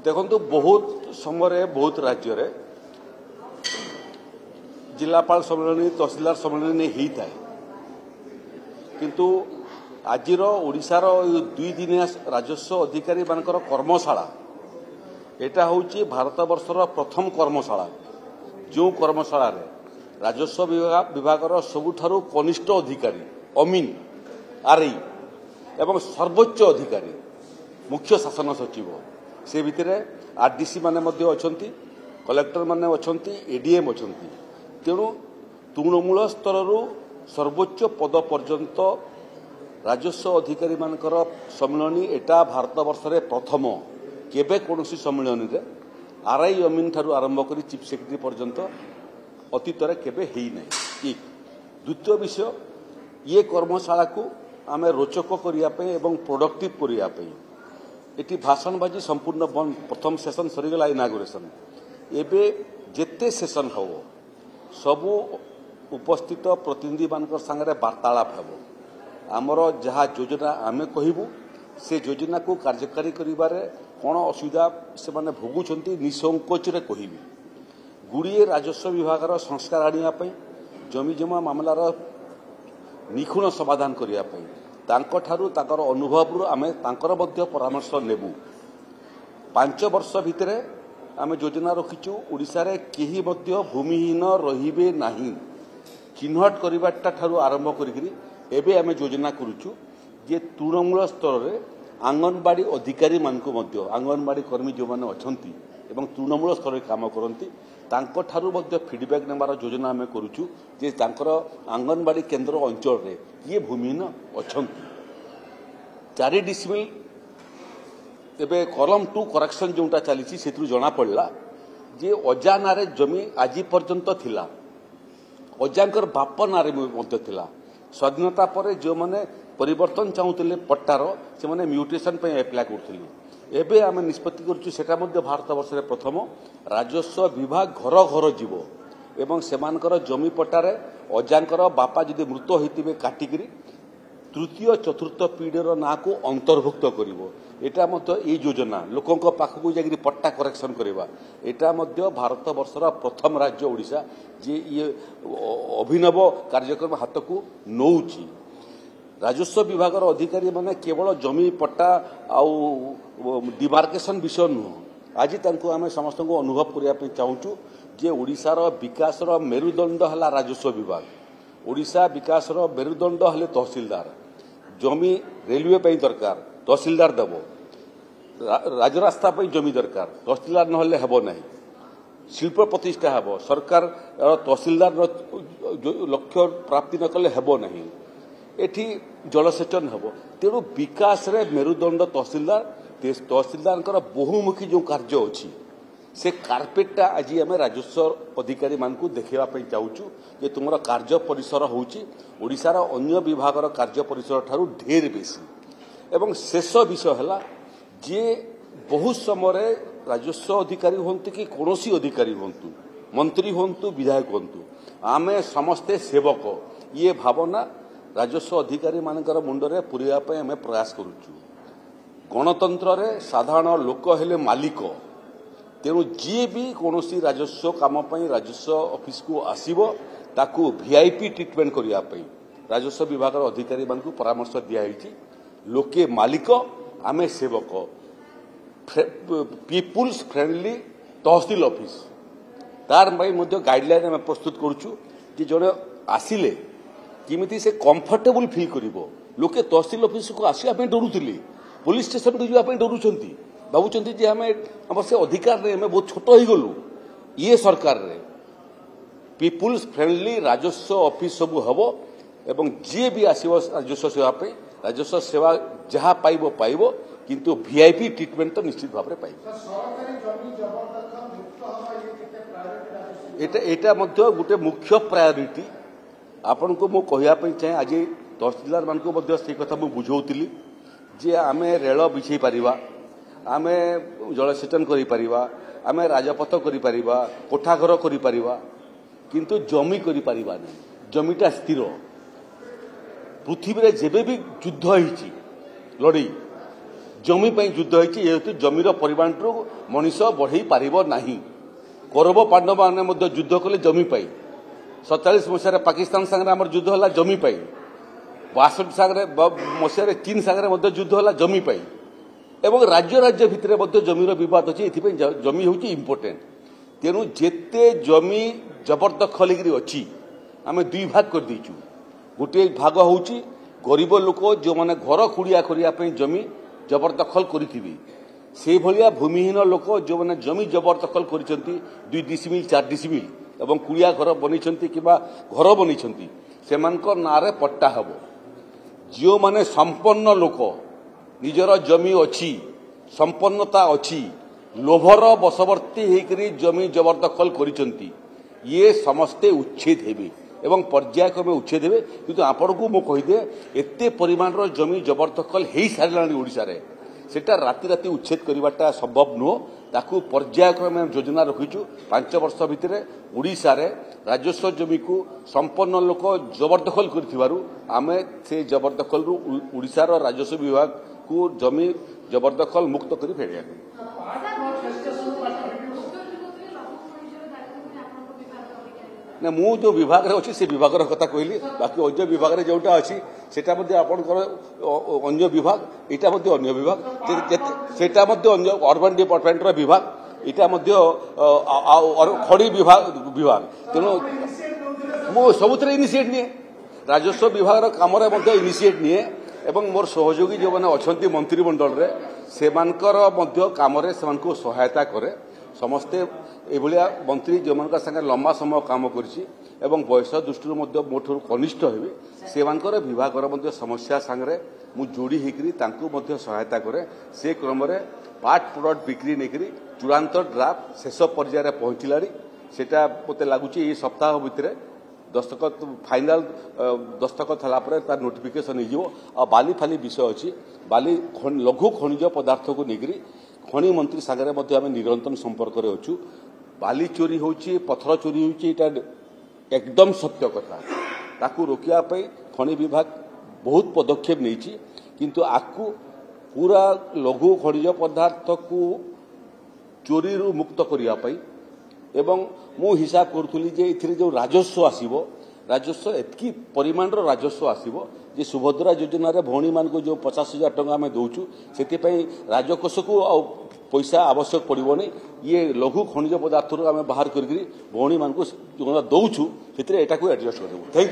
देखो बहुत समय बहुत राज्य रे जिलापाल सम्मेलन तहसीलदार सम्मेलन होता है किंतु आजिर ओडिशार दुई दिनिया राजस्व अधिकारी मानकर कर्मशाला एटा होची भारत वर्षर प्रथम कर्मशाला जो कर्मशाला रे राजस्व विभागर सबुठारु कनिष्ठ अधिकारी अमीन आरई एवं सर्वोच्च अधिकारी मुख्य शासन सचिव से भितर आरडीसी माने मध्य अछंती कलेक्टर माने अछंती एडीएम अछंती तेणु तृणमूल स्तर सर्वोच्च पद पर्यंत राजस्व अधिकारी मानकर सम्मेलन एटा भारत वर्ष रे प्रथम केबे कोनोसी सम्मेलन रे आरआई अमीन ठारू आरंभ करी चीफ सेक्रेटरी पर्यंत अतीत रे केबे हेई नै। एक द्वितीय विषय ये कर्मशाला को आमे रोचक करिया पे एवं प्रोडक्टिव करिया पे एटी भाषणबाजी संपूर्ण बंद प्रथम सेशन सरीगला इनागुरेशन एबे जेते सेशन हो सबु उपस्थित प्रतिनिधि मानकर संगे वार्तालाप हेबो आमर जहाँ योजना आमे कहबू से योजना को कार्यकारी करिबारे कौन असुविधा से माने भोगुचंती निसंकोच रे कहबी गुड़िए राजस्व विभागर संस्कार आनिया जमी जमा मामलार निखुण समाधान करिया तांको ठारू ताकर अनुभव आमे तांकर मध्य परामर्श नेबू 5 वर्ष भितरे आमे योजना रखिचु ओडिसा रे केही मध्य भूमिहीन रहिबे नाही चिन्हट करिबाटा ठारू आरंभ करिकरी एबे आमे योजना करूचु जे तृणमूल स्तर रे आंगनबाड़ी अधिकारी मानकु मध्य आंगनबाड़ी कर्मी जो माने अछंती एवं तृणमूल स्तर रे काम करंती तांको ठारू मध्य फीडबैक नेबार योजना आमे करूचु जे तांकर आंगनबाड़ी केन्द्र अंचल रे किए भूमिहीन अछंती 4 डिसिमिल एबे कॉलम 2 करेक्शन जोटा चली सेतु जना पड़ला जे अजा नारे जमी आज पर्यंत थिला अजांकर बाप नारे मध्य थिला स्वाधीनता पर जो माने परिवर्तन चाहूले पट्टार से माने म्यूटेशन पे एप्लाई करथिले एबे आमे निष्पत्ति करछु सेटा मध्य भारत वर्ष रे प्रथम राजस्व विभाग घर घर जीव एवं सेमानकर जमी पट्टारे अजांकर बापा जदि मृत होइतिबे काटिकरी तृतीय चतुर्थ पीढ़ीर ना को अंतर्भुक्त करिवो एटा मध्य ए योजना लोकंक पाखकु जागिरी पट्टा करेक्शन करबा एटा मध्य भारत वर्षर प्रथम राज्य ओडिशा जे ये अभिनव कार्यक्रम हाथ को नौची राजस्व विभागर अधिकारी माने केवल जमी पट्टा आउ डिमार्केशन विषय नुह आज तांको आमे समस्त को अनुभव करिया पे चाहूचु जे ओडिशार विकासर मेरुदंड हला राजस्व विभाग ओडिशा विकासर मेरुदंड हले तहसीलदार जमी रेलवे पे दरकार तहसीलदार दबो राजरास्ता पे जमी दरकार तहसीलदार नहले हेबो नहीं शिल्प प्रतिष्ठा हेबो सरकार तहसीलदार लक्ष्य प्राप्ति न कले हेबो नहीं एठी जलसेचन हेबो तेणु विकास रे मेरुदंड तहसीलदार बहुमुखी जो कार्य अछि से कार्पेटा आज आम राजस्व अधिकारी मान देखा चाहूँ जे तुम कार्य परिसर होउची ओडिशार अन्य विभागर कार्य परिसर ठारू ढेर बेसी एवं शेष विषय है जे बहुत समय राजस्व अधिकारी हूँ कि कौन अधिकारी हूँ मंत्री हूँ विधायक हूँ आमे समस्ते सेवक ये भावना राजस्व अधिकारी मानकर मुंडरे पुरिया आम प्रयास करुचु गणतंत्र रे साधारण लोक हेले मालिक तेणु जी भी कौन राजस्व काम राजस्व ऑफिस को आसीबो ताकू वीआईपी ट्रीटमेंट करने राजस्व विभाग अधिकारी मान परामर्श दिखाई लोके मालिक आमे सेवक पीपुल्स फ्रेंडली तहसील ऑफिस तार गाइडलाइन आम प्रस्तुत करुचु कि जड़े आसिले किमिति से कंफर्टेबल फील करिवो लोके तहसील ऑफिस को आसिया डरुथिले पुलिस स्टेशन को जावाई डरुछंती भावुंट जे आम से अधिकार रे आम बहुत छोट हो गलु ये सरकार रे पीपुल्स फ्रेंडली राजस्व ऑफिस सब हम एवं जी भी आसो राजस्व सेवा राजस्व सेवा जहाँ पाइब पाइब किंतु वीआईपी ट्रीटमेंट तो निश्चित भाव में पाइब एटा मध्य गोटे मुख्य प्रायोरिटी आपण को मु कहवाई चाहे आज तहसीलदार मान से कथा मुझे बुझौली जे आमे रेल बिछे पारिबा आमे जलसेचन करि परिबा आमे राजपथ करि परिबा कोठाघर करि परिबा किंतु जमी करि परिबा नै जमीटा स्थिर पृथ्वी रे जेबे भी युद्ध होईची लड़ई जमी युद्ध होती जमीर परिमाण मनीष बढ़ई पार ना कौरव पांडव मैंने युद्ध कले जमी 47 मसीह पाकिस्तान सागर आम युद्ध है जमी 62 मसीह चीन सागर युद्ध है जमी एवं राज्य राज्य भितर जमीर बद अच्छी जमी हूँ इम्पोर्टेंट तेणु जेते जमी जबरदखल अच्छी आम दुई भाग कर देचु गोटे भाग हूँ गरीब लोक जो मैंने घर खुड़िया करने जमी जबरदखल करी से भलिया भूमिहीन लोक जो मैंने जमी जबरदखल कर 2 डिसिमिल 4 डिसिमिल एवं कुड़िया घर बनी कि घर बनी से नारे पट्टा हम जो मैंने संपन्न लोक निजर जमी अच्छी संपन्नता अच्छी लोभर बशवर्ती होकर जमी जबरदखल कर ये समस्ते उच्छेद हेबे एवं पर्यायक्रमे उच्छेद हेबे किंतु आपण को मो कहीदे एते परिमाण जमी जबरदखल हो सारा ओडिशा रे सेटा राति राति उच्छेद करवाटा संभव नुह ताकू पर्यायक्रमे योजना रखीचु 5 वर्ष भितर ओडिशा रे राजस्व जमी को संपन्न लोक जबरदखल करथिबारु आमे से जबरदखल रु ओडिशा रो राजस्व विभाग को जमी जबरदखल मुक्त करी फेरिया ना मु जो विभाग रे अच्छी से विभाग कथा कहली बाकी अन्य विभाग रे जोटा अच्छी सेटा मध्ये आपनकर अन्य विभाग एटा मध्ये अन्य विभाग सेटा मध्ये अन्य अर्बन डिपार्टमेंट रो विभाग एटा मध्ये खड़ी विभाग तेणु मु सबुतरे इनिशिएट निए राजस्व विभाग काम रे मध्ये इनिशिएट निए एवं मोर सहयोगी जो माने अछंती मंत्रिमंडल रे सेमानकर मध्ये काम रे सेमानको सहायता करे समस्ते एभलिया मंत्री जो मान संगे लंबा समय काम करछि एवं बयस दृष्टि मोठू कनिष्ठ हेबे सेमानकर विभाग समस्या सांगे मु जोड़ी होकरी तांकु मध्ये सहायता करे से क्रम रे पार्ट प्रोडक्ट बिक्री नेकरी चूड़ांत ड्राफ्ट शेष पर्यायर पहुंचलारी सेटा मते लागुची ए सप्ताह भितर दस्तखत फाइनाल दस्तखत हला पर तार नोटिफिकेशन हो आ बाली फाली विषय अच्छी बाली लघु खनिज पदार्थ को नेकरी खनि मंत्री सागर आम निरंतर संपर्क में अच्छु बाली चोरी होची पथर चोरी होची एटा एकदम सत्य कथा ताकू रोकिया खनि विभाग बहुत पदक्षेप नहीं किंतु आकू पूरा लघु खनिज पदार्थ को चोरी रु मुक्त करने एवं मु हिसाब करूली जे एथिरे जो राजस्व आसीबो राजस्व एतकी परिमाण राजस्व आसीबो जे सुभद्रा योजना रे भौणी मान को जो 50,000 टंका आम दौचु से राजकोष को पैसा आवश्यक पड़ोनी ये लघु खनिज पदार्थ आम बाहर करी भौणी मान को दौचु से एडजस्ट कर।